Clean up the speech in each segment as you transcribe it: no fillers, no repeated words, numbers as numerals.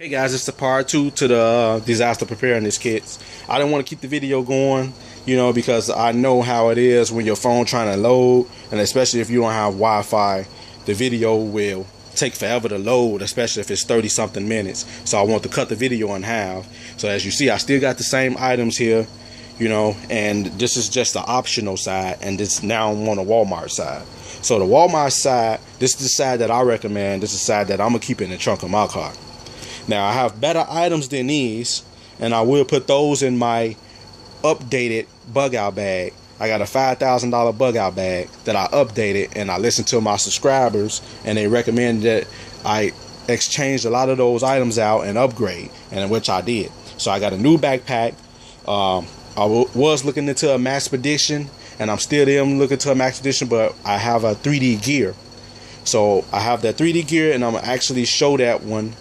Hey guys, it's the part 2 to the disaster preparedness kits. I didn't want to keep the video going, because I know how it is when your phone trying to load, and especially if you don't have Wi-Fi, the video will take forever to load, especially if it's 30 something minutes. So I want to cut the video in half. So as you see, I still got the same items here, and this is just the optional side, and this now I'm on the Walmart side. So the Walmart side, this is the side that I recommend. This is the side that I'm gonna keep in the trunk of my car. Now, I have better items than these, and I will put those in my updated bug out bag. I got a $5,000 bug out bag that I updated, and I listened to my subscribers, and they recommended that I exchange a lot of those items out and upgrade, and which I did. So I got a new backpack. I was looking into a max edition, and I'm still looking to a max edition, but I have a 3D gear. So I have that 3D gear, and I'm going to actually show that one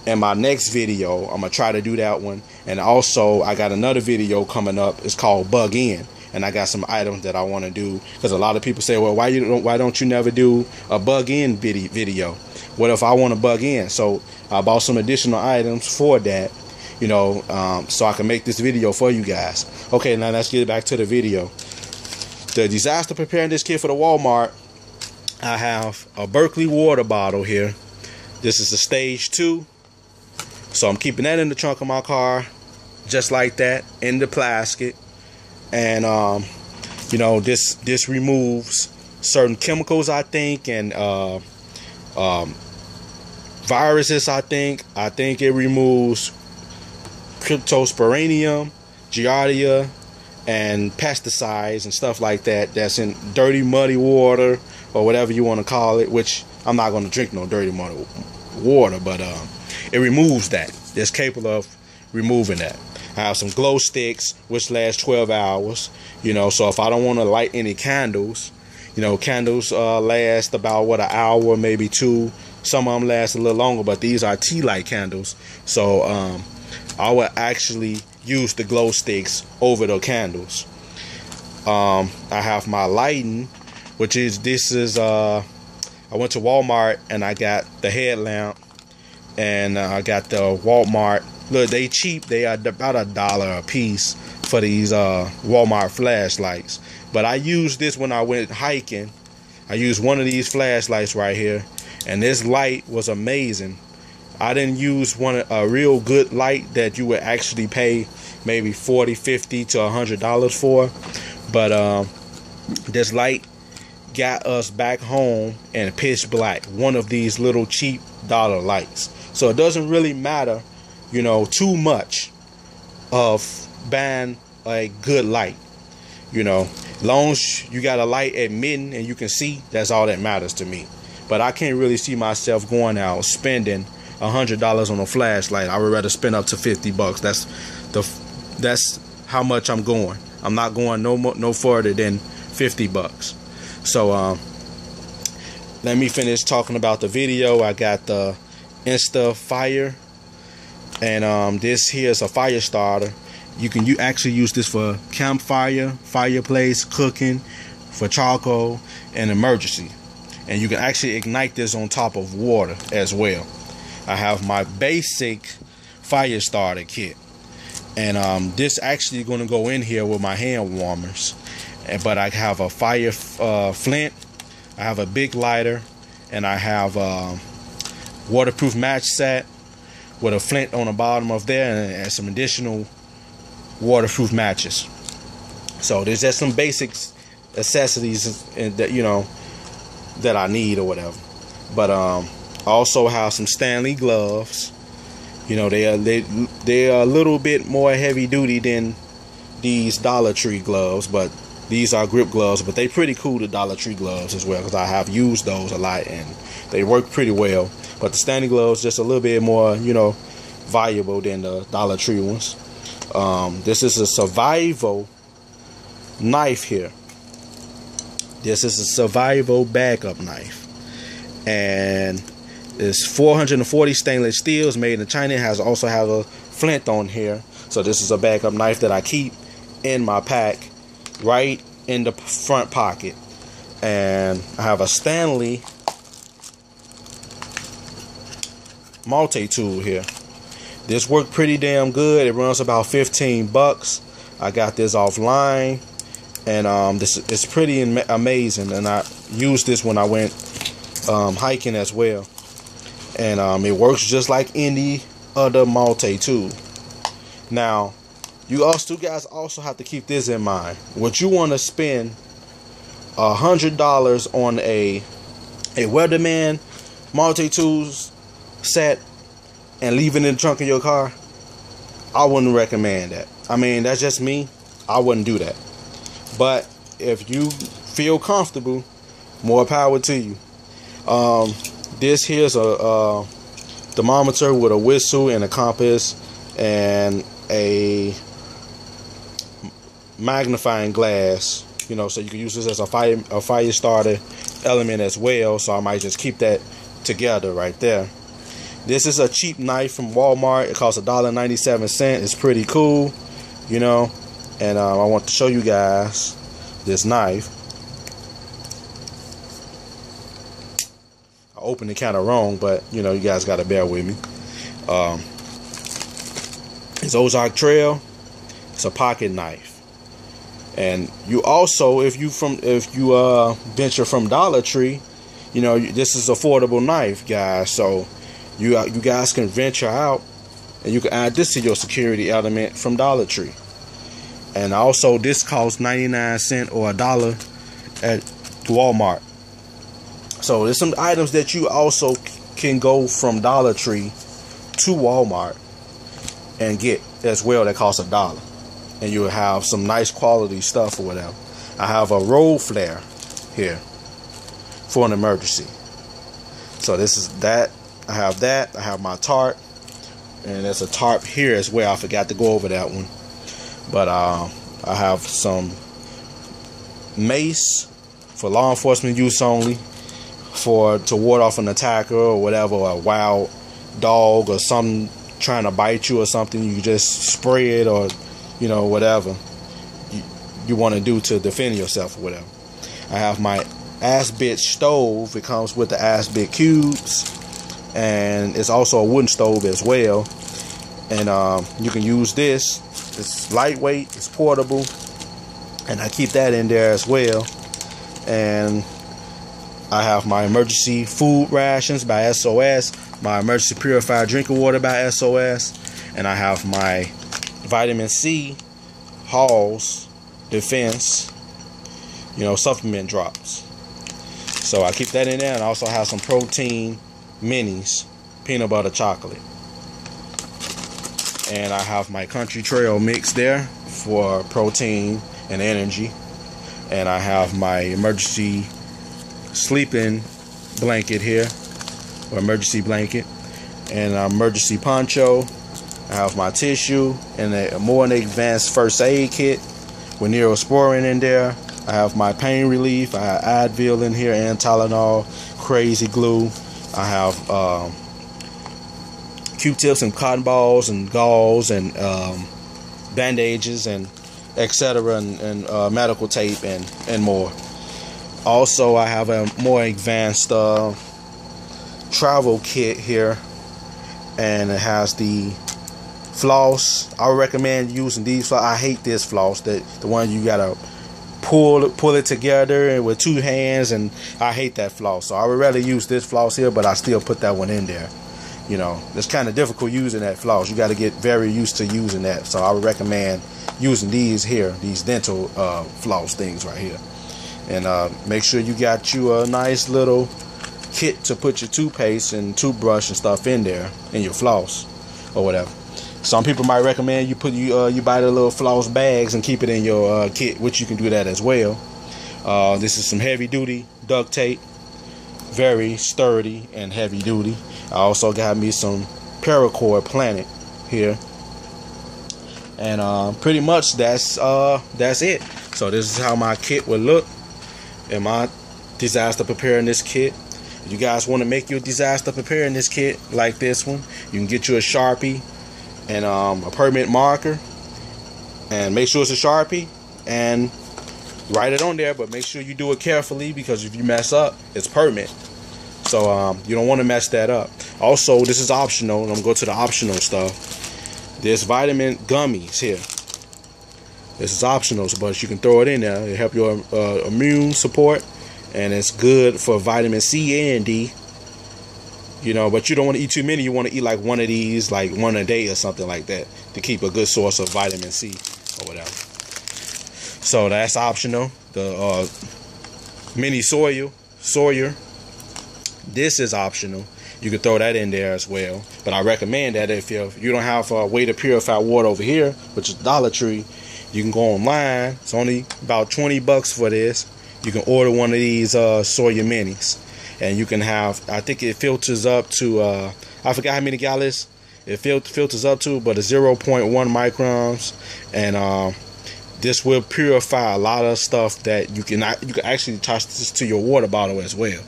in my next video. I'm gonna try to do that one, and also I got another video coming up. It's called Bug In, and I got some items that I want to do, because a lot of people say, well, why don't you never do a Bug In video? What if I want to bug in? So I bought some additional items for that, so I can make this video for you guys. Okay, now let's get back to the video. The disaster preparedness kit for the Walmart. I have a Berkeley water bottle here. This is the stage 2. So I'm keeping that in the trunk of my car, just like that, in the plastic. And this removes certain chemicals, I think, and viruses. I think it removes cryptosporidium, giardia, and pesticides and stuff like that. That's in dirty, muddy water, or whatever you want to call it. Which I'm not going to drink no dirty, muddy water, but it removes that. It's capable of removing that. I have some glow sticks which last 12 hours. So if I don't want to light any candles, candles last about an hour, maybe 2. Some of them last a little longer, but these are tea light candles. So I would actually use the glow sticks over the candles. I have my lighting, which is I went to Walmart and I got the headlamp. And I got the Walmart. Look, they cheap. They are about $1 a piece for these Walmart flashlights. But I used this when I went hiking. I used one of these flashlights right here, and this light was amazing. I didn't use a real good light that you would actually pay maybe $40, $50 to $100 for. But this light got us back home in pitch black. One of these little cheap dollar lights. So it doesn't really matter, too much of buying a good light. As long as you got a light admitting and you can see, that's all that matters to me. But I can't really see myself going out spending $100 on a flashlight. I would rather spend up to $50. That's how much I'm going. I'm not going no further than $50. So let me finish talking about the video. I got the Insta Fire, and this here is a fire starter. You actually use this for campfire, fireplace, cooking, for charcoal, and emergency. And you can actually ignite this on top of water as well. I have my basic fire starter kit, and this actually going to go in here with my hand warmers. But I have a fire flint, I have a big lighter, and I have waterproof match set with a flint on the bottom of there, and some additional waterproof matches. So there's just some basic necessities that I need or whatever. But I also have some Stanley gloves. They are a little bit more heavy duty than these Dollar Tree gloves, but these are grip gloves. But they pretty cool, the Dollar Tree gloves as well, because I have used those a lot and they work pretty well. But the Stanley gloves just a little bit more, valuable than the Dollar Tree ones. This is a survival knife here. This is a survival backup knife, and it's 440 stainless steel. It's made in China. It also has a flint on here. So this is a backup knife that I keep in my pack, right in the front pocket. And I have a Stanley multi-tool here. This worked pretty damn good. It runs about $15. I got this offline, and this is pretty amazing. And I used this when I went hiking as well, and it works just like any other multi-tool. Now, you guys also have to keep this in mind. What you want to spend $100 on a Weatherman multi-tools set and leave it in the trunk of your car, I wouldn't recommend that. I mean, that's just me. I wouldn't do that. But if you feel comfortable, more power to you. This here's a thermometer with a whistle and a compass and a magnifying glass, you know, so you can use this as a fire starter element as well. So I might just keep that together right there. This is a cheap knife from Walmart. It costs $1.97. It's pretty cool, you know, and I want to show you guys this knife. I opened it kind of wrong, but you know, you guys got to bear with me. It's Ozark Trail. It's a pocket knife, and you also, if you venture from Dollar Tree, you know, this is affordable knife, guys. So you guys can venture out, and you can add this to your security element from Dollar Tree. And also, this costs 99 cents or $1 at Walmart. So there's some items that you also can go from Dollar Tree to Walmart and get as well that costs $1, and you'll have some nice quality stuff or whatever. I have a roll flare here for an emergency. So this is that. I have that. I have my tarp, and there's a tarp here as well. I forgot to go over that one. But I have some mace for law enforcement use only, to ward off an attacker or whatever, or a wild dog or something trying to bite you or something. You just spray it, or you know, whatever you want to do to defend yourself or whatever. I have my Asbit stove. It comes with the Asbit cubes, and it's also a wooden stove as well. And you can use this. It's lightweight, it's portable, and I keep that in there as well. And I have my emergency food rations by SOS, my emergency purified drinking water by SOS, and I have my vitamin C Halls Defense, you know, supplement drops. So I keep that in there, and I also have some protein minis, peanut butter chocolate. And I have my Country Trail mix there for protein and energy. And I have my emergency sleeping blanket here, or emergency blanket, and an emergency poncho. I have my tissue and a more advanced first aid kit with Neosporin in there. I have my pain relief. I have Advil in here and Tylenol, crazy glue. I have Q-tips and cotton balls and gauze and bandages and etc. and medical tape and more. Also, I have a more advanced travel kit here, and it has the floss. I would recommend using these. I hate this floss, the one you gotta pull it together and with two hands, and I hate that floss. So I would rather use this floss here, but I still put that one in there. You know, it's kind of difficult using that floss. You got to get very used to using that. So I would recommend using these here, these dental floss things right here. And make sure you got you a nice little kit to put your toothpaste and toothbrush and stuff in there, and your floss or whatever. Some people might recommend you buy the little floss bags and keep it in your kit, which you can do that as well. This is some heavy duty duct tape, very sturdy and heavy duty. I also got me some paracord Planet here, and pretty much that's it. So this is how my kit would look in my disaster preparedness kit. If you guys want to make your disaster preparedness kit like this one, you can get you a Sharpie and a permanent marker, and make sure it's a Sharpie, and write it on there, but make sure you do it carefully, because if you mess up, it's permanent. So you don't want to mess that up. Also, this is optional, and I'm going to go to the optional stuff. There's vitamin gummies here. This is optional, but you can throw it in there. It help your immune support, and it's good for vitamin C and D. You know, but you don't want to eat too many. You want to eat like one of these, like one a day or something like that, to keep a good source of vitamin C or whatever. So that's optional. The mini Sawyer. This is optional. You can throw that in there as well. But I recommend that if you don't have a way to purify water over here, which is Dollar Tree, you can go online. It's only about $20 for this. You can order one of these Sawyer minis, and you can have, I think it filters up to I forgot how many gallons it filters up to, but it's 0.1 microns, and this will purify a lot of stuff that you can actually touch this to your water bottle as well.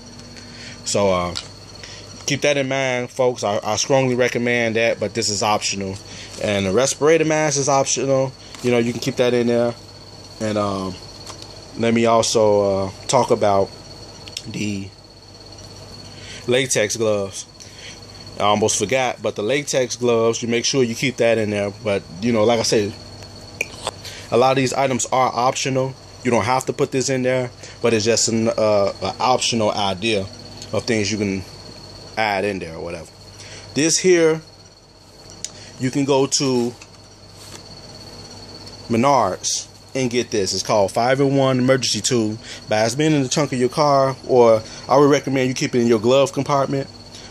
So keep that in mind, folks. I strongly recommend that, but this is optional. And the respirator mask is optional. You know, you can keep that in there. And let me also talk about the latex gloves. I almost forgot, but the latex gloves, you make sure you keep that in there. But, you know, like I said, a lot of these items are optional. You don't have to put this in there, but it's just an optional idea of things you can add in there or whatever. This here, you can go to Menards and get this. It's called 5-in-1 emergency tool. But it's been in the trunk of your car, or I would recommend you keep it in your glove compartment.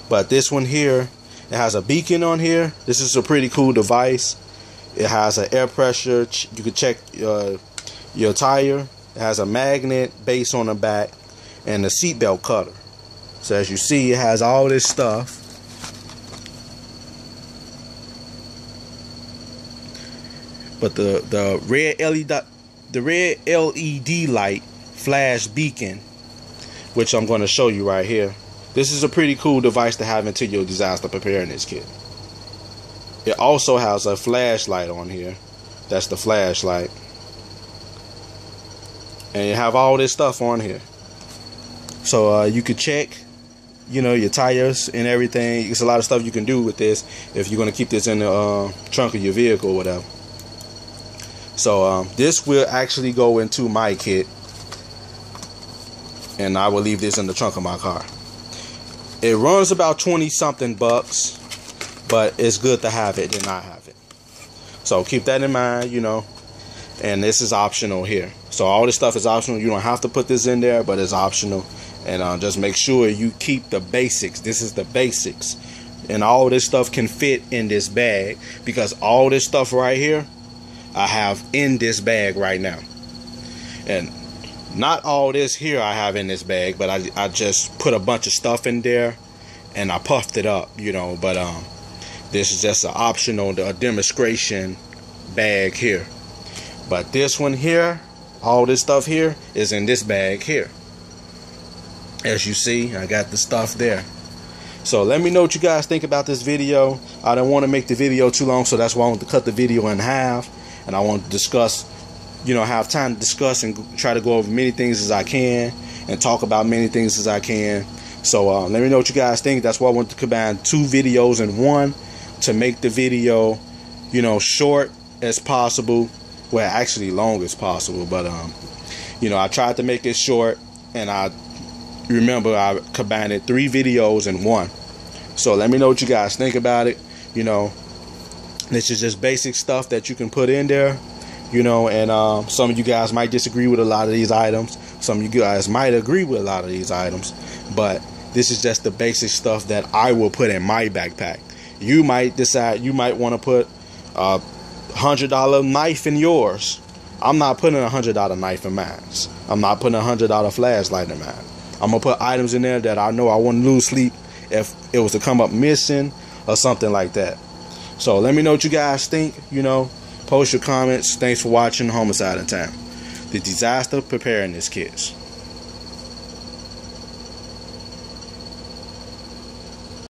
But this one here, it has a beacon on here. This is a pretty cool device. It has an air pressure. You can check your tire. It has a magnet base on the back and a seatbelt cutter. So as you see, it has all this stuff. But the red LED light flash beacon, which I'm going to show you right here. This is a pretty cool device to have into your disaster preparedness kit. It also has a flashlight on here. That's the flashlight. And you have all this stuff on here. So you could check, you know, your tires and everything. There's a lot of stuff you can do with this if you're going to keep this in the trunk of your vehicle or whatever. So this will actually go into my kit, and I will leave this in the trunk of my car. It runs about 20-something bucks, but it's good to have it than not have it. So keep that in mind, you know. And this is optional here. So all this stuff is optional. You don't have to put this in there, but it's optional. And just make sure you keep the basics. This is the basics. And all this stuff can fit in this bag, because all this stuff right here I have in this bag right now. And not all this here I have in this bag, but I just put a bunch of stuff in there and I puffed it up, you know. But this is just an optional, a demonstration bag here. But this one here, all this stuff here is in this bag here. As you see, I got the stuff there. So let me know what you guys think about this video. I don't want to make the video too long, so that's why I want to cut the video in half. And I want to discuss, you know, have time to discuss and try to go over many things as I can and talk about many things as I can. So let me know what you guys think. That's why I want to combine 2 videos in one to make the video, you know, short as possible. Well, actually long as possible. But, you know, I tried to make it short, and I remember I combined 3 videos in one. So let me know what you guys think about it. You know, this is just basic stuff that you can put in there, you know, and some of you guys might disagree with a lot of these items. Some of you guys might agree with a lot of these items, but this is just the basic stuff that I will put in my backpack. You might decide you might want to put a $100 knife in yours. I'm not putting a $100 knife in mine. I'm not putting a $100 flashlight in mine. I'm going to put items in there that I know I wouldn't lose sleep if it was to come up missing or something like that. So let me know what you guys think, you know. Post your comments. Thanks for watching Homicide in Time, the Disaster Preparedness Kits.